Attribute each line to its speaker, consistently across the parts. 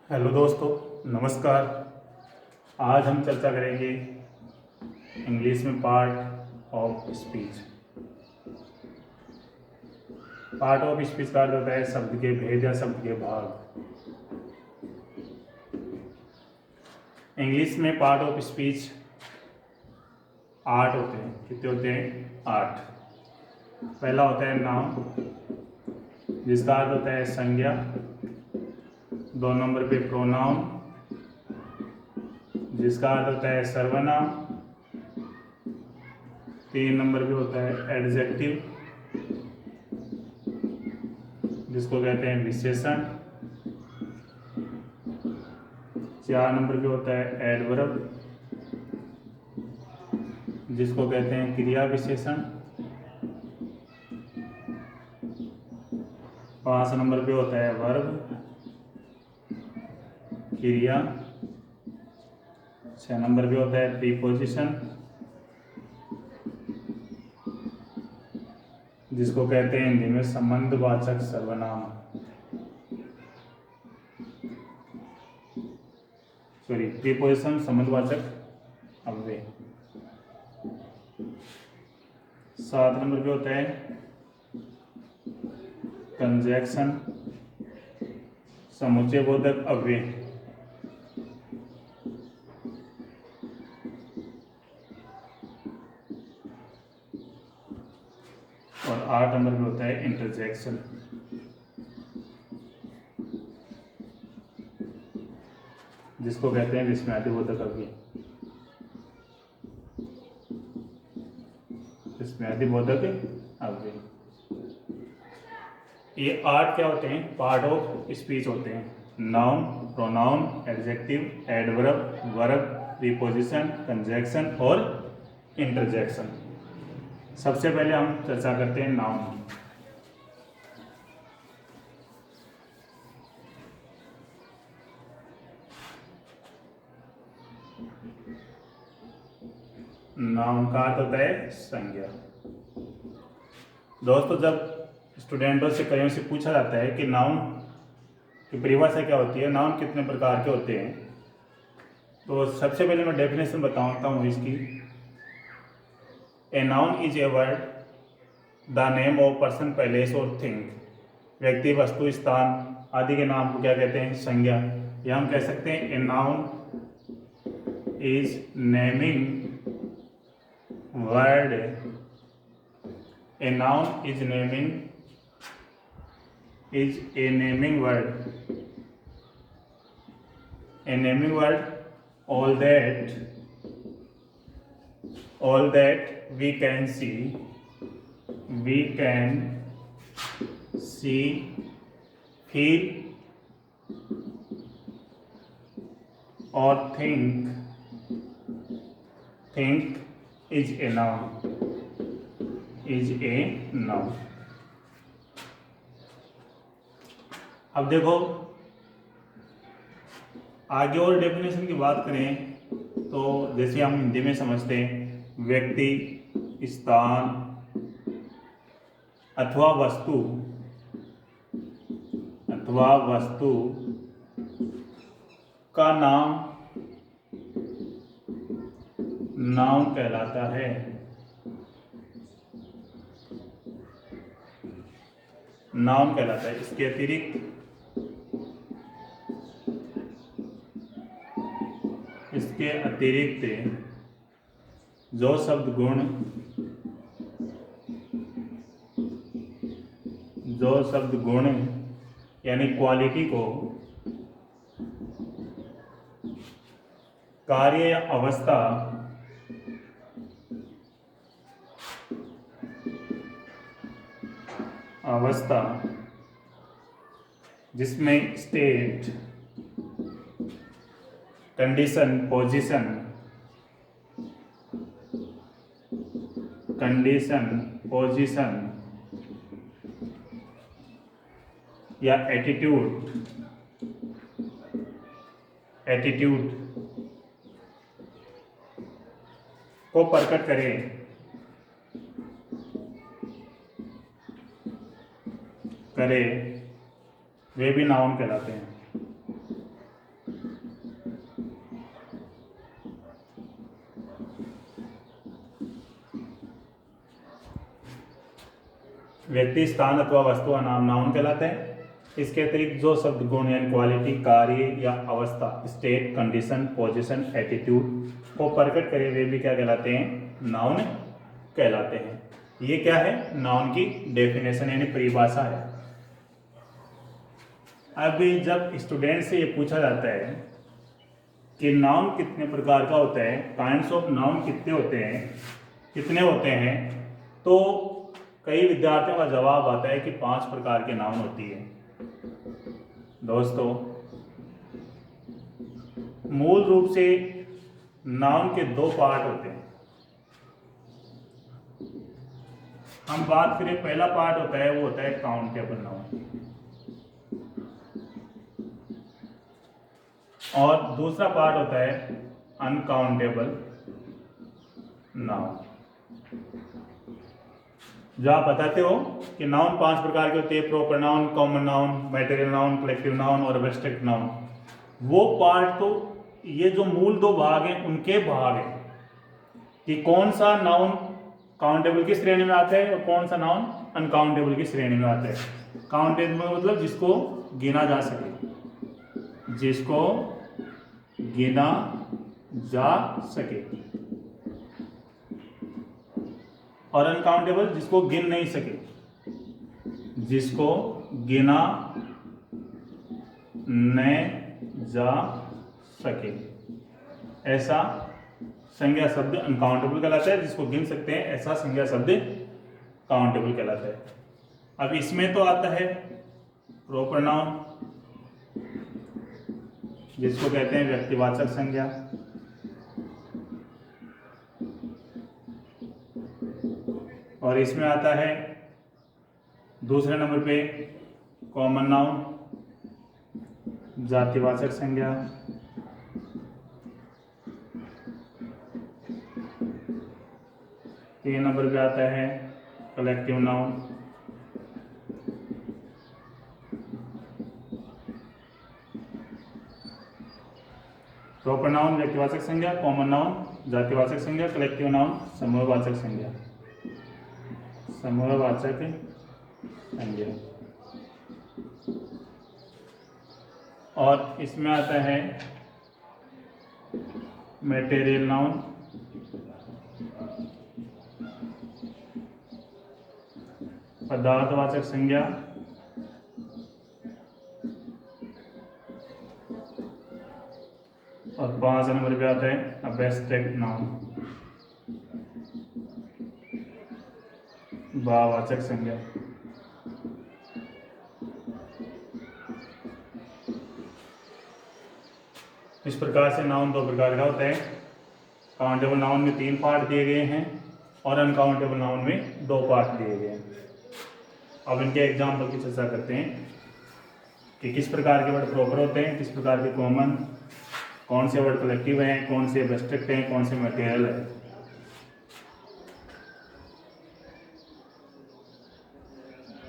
Speaker 1: Hello दोस्तों, नमस्कार। आज हम चर्चा करेंगे इंग्लिश में part of speech. Part of speech का अर्थ होता है शब्द के भेद या शब्द के भाग। इंग्लिश में पार्ट ऑफ स्पीच 8 होते हैं। कितने होते हैं? 8। पहला होता है नाउन, जिसका अर्थ होता है संज्ञा। 2 नंबर पे प्रोनाउन, जिसका अर्थ होता है सर्वनाम। 3 नंबर पे होता है एडजेक्टिव, जिसको कहते हैं विशेषण। 4 नंबर पे होता है एडवर्ब, जिसको कहते हैं क्रिया विशेषण। 5 नंबर पे होता है वर्ब, क्रिया। 6 नंबर पे होता है प्रीपोजिशन, जिसको कहते हैं हिंदी में संबंधवाचक सर्वनाम। प्रीपोजिशन संबंधवाचक अव्यय। 7 नंबर पे होता है कंजैक्शन, समुच्चय बोधक अव्यय। और 8 नंबर पे होता है इंटरजेक्शन, जिसको कहते हैं विस्मयादिबोधक अव्यय। विस्मयादिबोधक अव्यय। ये 8 क्या होते हैं? पार्ट ऑफ स्पीच होते हैं। Noun, pronoun, adjective, adverb, verb, preposition, conjunction और इंटरजेक्शन। सबसे पहले हम चर्चा करते हैं नाउन। नाउन का अर्थ होता है संज्ञा। दोस्तों, जब स्टूडेंटों से कहीं से पूछा जाता है कि नाउन की परिभाषा क्या होती है, नाउन कितने प्रकार के होते हैं, तो सबसे पहले मैं डेफिनेशन बताता हूँ इसकी। A noun is a word the name of person, place और थिंग। व्यक्ति, वस्तु, स्थान आदि के नाम को क्या कहते हैं? संज्ञा। या हम कह सकते हैं a noun is naming word. A noun is a naming word. A naming word, all that we can see, feel or think is a noun. अब देखो, आगे और डेफिनेशन की बात करें तो जैसे हम हिंदी में समझते हैं, व्यक्ति, स्थान अथवा वस्तु का नाउन कहलाता है। नाउन कहलाता है। इसके अतिरिक्त जो शब्द गुण यानी क्वालिटी को कार्य या अवस्था जिसमें स्टेट, कंडीशन, पोजीशन या एटीट्यूड को प्रकट करे वे भी नाउन कहलाते हैं। व्यक्ति, स्थान अथवा वस्तु का नाम नाउन कहलाता है। इसके अतिरिक्त जो शब्द गुण यानी क्वालिटी, कार्य या अवस्था, स्टेट, कंडीशन, पोजीशन, एटीट्यूड को प्रकट करे वे भी क्या कहलाते हैं? नाउन कहलाते हैं। ये क्या है? नाउन की डेफिनेशन यानी परिभाषा है। अब जब स्टूडेंट से ये पूछा जाता है कि नाउन कितने प्रकार का होता है, काइंड्स ऑफ नाउन कितने होते हैं, तो कई विद्यार्थियों का जवाब आता है कि 5 प्रकार के नाउन होती है। दोस्तों, मूल रूप से नाउन के 2 पार्ट होते हैं। हम बात करें, पहला पार्ट होता है वो होता है काउंटेबल नाउन, और दूसरा पार्ट होता है अनकाउंटेबल नाउन। जो आप बताते हो कि नाउन 5 प्रकार के होते हैं, proper noun, common noun, material noun, collective noun और एब्स्ट्रैक्ट नाउन, वो पार्ट तो ये जो मूल 2 भाग हैं उनके भाग हैं कि कौन सा नाउन काउंटेबल की श्रेणी में आता है और कौन सा नाउन अनकाउंटेबल की श्रेणी में आता है। काउंटेबल मतलब जिसको गिना जा सके, जिसको गिना जा सके, और अनकाउंटेबल जिसको गिन नहीं सके, जिसको गिना नहीं जा सके, ऐसा संज्ञा शब्द अनकाउंटेबल कहलाता है। जिसको गिन सकते हैं ऐसा संज्ञा शब्द काउंटेबल कहलाता है। अब इसमें तो आता है प्रॉपर नाउन, जिसको कहते हैं व्यक्तिवाचक संज्ञा, और इसमें आता है दूसरे नंबर पे कॉमन नाउन, जातिवाचक संज्ञा, तीन नंबर पे आता है कलेक्टिव नाउन, प्रॉपर नाउन व्यक्तिवाचक संज्ञा, कॉमन नाउन जातिवाचक संज्ञा, कलेक्टिव नाउन समूहवाचक संज्ञा, समूहवाचक संज्ञा। और इसमें आता है मैटेरियल नाउन, पदार्थवाचक संज्ञा, और 5 नंबर पे आता है एब्स्ट्रैक्ट नाउन, भाववाचक संज्ञा। इस प्रकार से नाउन 2 प्रकार का होता है। काउंटेबल नाउन में 3 पार्ट दिए गए हैं और अनकाउंटेबल नाउन में 2 पार्ट दिए गए हैं। अब इनके एग्जाम्पल की चर्चा करते हैं कि किस प्रकार के वर्ड प्रॉपर होते हैं, किस प्रकार के कॉमन, कौन से वर्ड कलेक्टिव हैं, कौन से एब्स्ट्रैक्ट हैं, कौन से मटेरियल है।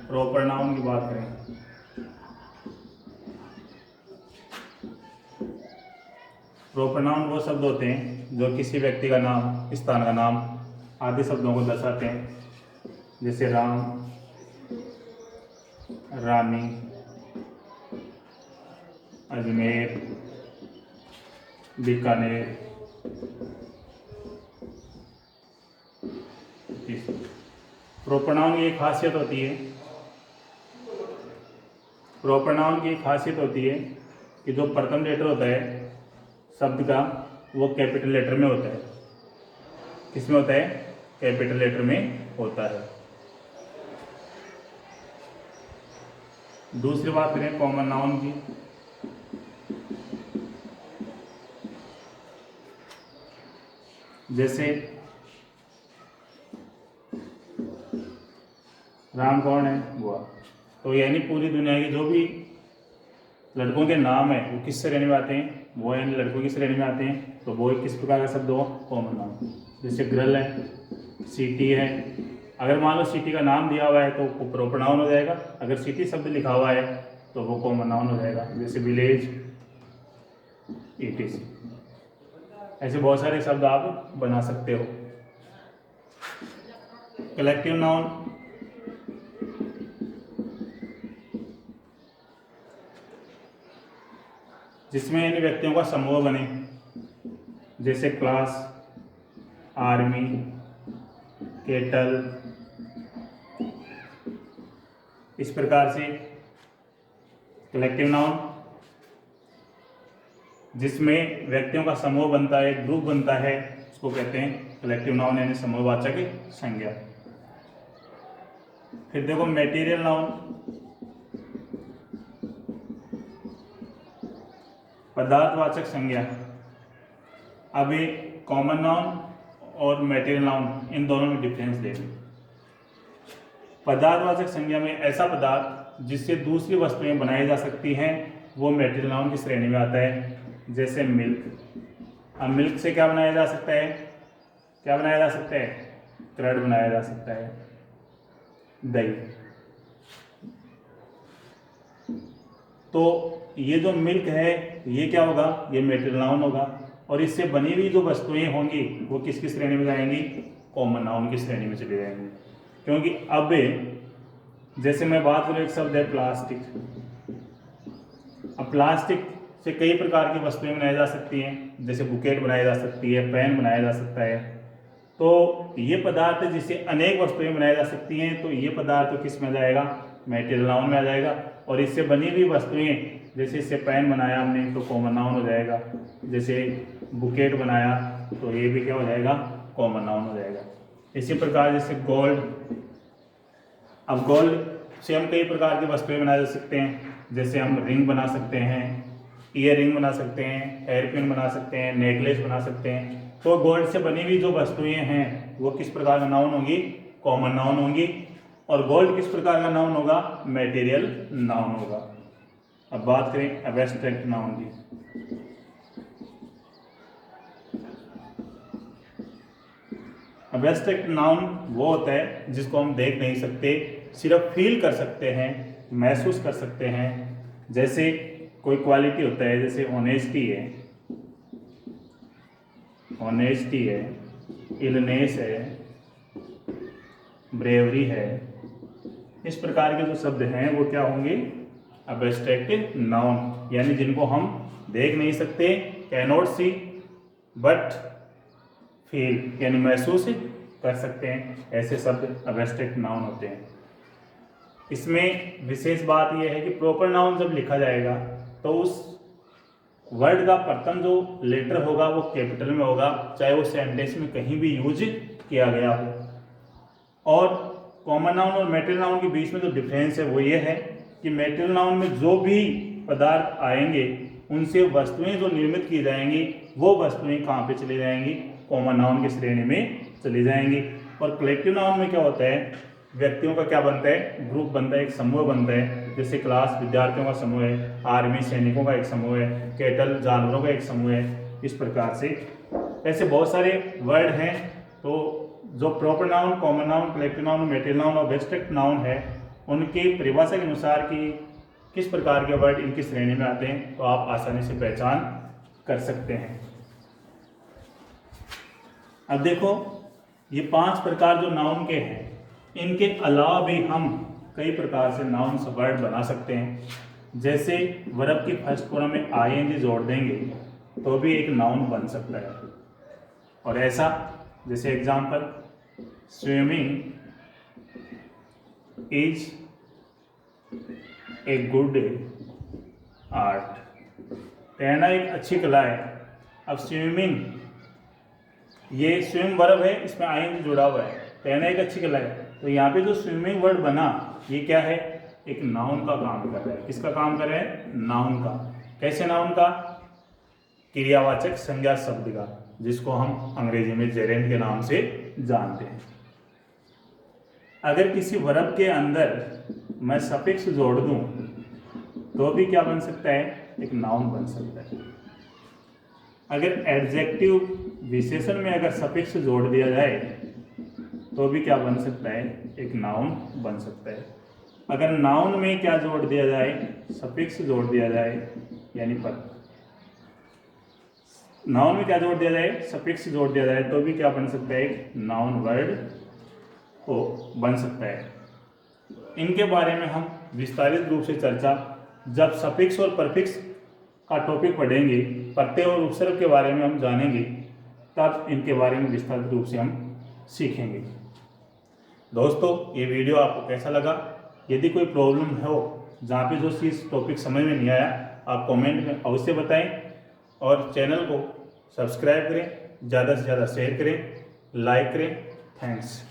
Speaker 1: प्रॉपर नाउन की बात करें, प्रॉपर नाउन वो शब्द होते हैं जो किसी व्यक्ति का नाम, स्थान का नाम आदि शब्दों को दर्शाते हैं, जैसे राम, रानी, अजमेर, बीकानेर। प्रॉपर नाउन की एक खासियत होती है, प्रॉपर नाउन की एक खासियत होती है कि जो प्रथम लेटर होता है शब्द का वो कैपिटल लेटर में होता है। किसमें होता है? कैपिटल लेटर में होता है। दूसरी बात करें कॉमन नाउन की, जैसे राम कौन है? बुआ। तो यानी पूरी दुनिया के जो भी लड़कों के नाम है वो किस श्रेणी में आते हैं? वो यानी लड़कों की श्रेणी में आते हैं। तो वो किस प्रकार का शब्द हो? Common noun. जैसे ग्रल है, सिटी है। अगर मान लो सिटी का नाम दिया हुआ है तो वो प्रॉपर नाउन हो जाएगा, अगर सिटी शब्द लिखा हुआ है तो वो कॉमन नाउन हो जाएगा। जैसे विलेज, ETC। ऐसे बहुत सारे शब्द आप बना सकते हो। कलेक्टिव नाउन जिसमें इन व्यक्तियों का समूह बने, जैसे क्लास, आर्मी, केटल, इस प्रकार से। कलेक्टिव नाउन जिसमें व्यक्तियों का समूह बनता है, ग्रुप बनता है, उसको कहते हैं कलेक्टिव नाउन यानी समूहवाचक संज्ञा। फिर देखो मटेरियल नाउन, पदार्थवाचक संज्ञा। अभी कॉमन नाउन और मटेरियल नाउन इन दोनों में डिफरेंस देखें। पदार्थवाचक संज्ञा में ऐसा पदार्थ जिससे दूसरी वस्तुएं बनाई जा सकती हैं वो मटेरियल नाउन की श्रेणी में आता है, जैसे मिल्क। अब मिल्क से क्या बनाया जा सकता है, क्या बनाया जा सकता है, कर्ड बनाया जा सकता है, दही। तो ये जो मिल्क है ये क्या होगा, ये मटेरियल नाउन होगा। और इससे बनी हुई जो वस्तुएं होंगी वो किसकी श्रेणी में जाएंगी, कॉमन नाउन की श्रेणी में चली जाएंगी। क्योंकि अब जैसे मैं बात करूँ, एक शब्द है प्लास्टिक। अब प्लास्टिक से कई प्रकार की वस्तुएं बनाई जा सकती हैं, जैसे बुकेट बनाई जा सकती है, पेन बनाया जा सकता है। तो ये पदार्थ जिससे अनेक वस्तुएं बनाई जा सकती हैं, तो ये पदार्थ किस में जाएगा, मटेरियल नाउन में आ जाएगा। और इससे बनी हुई वस्तुएं, जैसे इससे पेन बनाया हमने तो कॉमन नाउन हो जाएगा, जैसे बुकेट बनाया तो ये भी क्या हो जाएगा, कॉमन नाउन हो जाएगा। इसी प्रकार जैसे गोल्ड, अब गोल्ड से हम कई प्रकार की वस्तुएं बना सकते हैं, जैसे हम रिंग बना सकते हैं, ईयर रिंग बना सकते हैं, हेयर पिन बना सकते हैं, नेकलेस बना सकते हैं। तो गोल्ड से बनी हुई जो वस्तुएं हैं वो किस प्रकार का नाउन होंगी, कॉमन नाउन होंगी। और गोल्ड किस प्रकार का नाउन होगा, मटेरियल नाउन होगा। अब बात करें एब्स्ट्रैक्ट नाउन की। एब्स्ट्रैक्ट नाउन वो होता है जिसको हम देख नहीं सकते, सिर्फ फील कर सकते हैं, महसूस कर सकते हैं। जैसे कोई क्वालिटी होता है, जैसे ऑनेस्टी है, ऑनेस्टी है, इलनेस है, ब्रेवरी है। इस प्रकार के जो शब्द हैं वो क्या होंगे, एब्स्ट्रैक्ट नाउन, यानी जिनको हम देख नहीं सकते, कैनॉट सी बट फील, यानी महसूस कर सकते हैं, ऐसे शब्द एब्स्ट्रैक्ट नाउन होते हैं। इसमें विशेष बात यह है कि प्रॉपर नाउन जब लिखा जाएगा तो उस वर्ड का प्रथम जो लेटर होगा वो कैपिटल में होगा, चाहे वो सेंटेंस में कहीं भी यूज किया गया हो। और कॉमन नाउन और मटेरियल नाउन के बीच में जो डिफरेंस है वो ये है कि मटेरियल नाउन में जो भी पदार्थ आएंगे उनसे वस्तुएं जो निर्मित की जाएंगी वो वस्तुएं कहाँ पे चली जाएंगी, कॉमन नाउन की श्रेणी में चली जाएंगी। और कलेक्टिव नाउन में क्या होता है, व्यक्तियों का क्या बनता है, ग्रुप बनता है, एक समूह बनता है। जैसे क्लास विद्यार्थियों का समूह है, आर्मी सैनिकों का एक समूह है, केटल जानवरों का एक समूह है। इस प्रकार से ऐसे बहुत सारे वर्ड हैं। तो जो proper noun, common noun, collective noun, material noun और एब्स्ट्रैक्ट नाउन है, उनकी परिभाषा के अनुसार कि किस प्रकार के वर्ड इनकी श्रेणी में आते हैं, तो आप आसानी से पहचान कर सकते हैं। अब देखो, ये 5 प्रकार जो नाउन के हैं, इनके अलावा भी हम कई प्रकार से नाउन वर्ड बना सकते हैं। जैसे वर्ब की फर्स्ट फॉर्म में आईएनजी जोड़ देंगे तो भी एक नाउन बन सकता है। और ऐसा जैसे example, swimming is a good art, तैरना एक अच्छी कला है। अब स्विमिंग, ये स्विम वर्ब है, इसमें आईएनजी जुड़ा हुआ है, तैरना एक अच्छी कला है। तो यहाँ पे जो स्विमिंग वर्ड बना ये क्या है, एक नाउन का काम कर रहा है। किसका काम कर रहा है, नाउन का। कैसे नाउन का, क्रियावाचक संज्ञा शब्द का, जिसको हम अंग्रेजी में जेरेंड के नाम से जानते हैं। अगर किसी वर्ब के अंदर मैं सफिक्स जोड़ दूं तो भी क्या बन सकता है, एक नाउन बन सकता है। अगर एडजेक्टिव विशेषण में अगर सफिक्स जोड़ दिया जाए तो भी क्या बन सकता है, एक नाउन बन सकता है। अगर नाउन में क्या जोड़ दिया जाए, सफिक्स जोड़ दिया जाए, यानी पर नाउन में क्या जोड़ दिया जाए, सफिक्स जोड़ दिया जाए, तो भी क्या बन सकता है, एक नाउन वर्ड हो बन सकता है। इनके बारे में हम विस्तारित रूप से चर्चा जब सफिक्स और परफिक्स का टॉपिक पढ़ेंगे, प्रत्यय और उपसर्ग के बारे में हम जानेंगे, तब इनके बारे में विस्तारित रूप से हम सीखेंगे। दोस्तों, ये वीडियो आपको कैसा लगा? यदि कोई प्रॉब्लम हो जहाँ पे जो चीज़ टॉपिक समझ में नहीं आया, आप कमेंट में अवश्य बताएं और चैनल को सब्सक्राइब करें, ज़्यादा से ज़्यादा शेयर करें, लाइक करें। थैंक्स।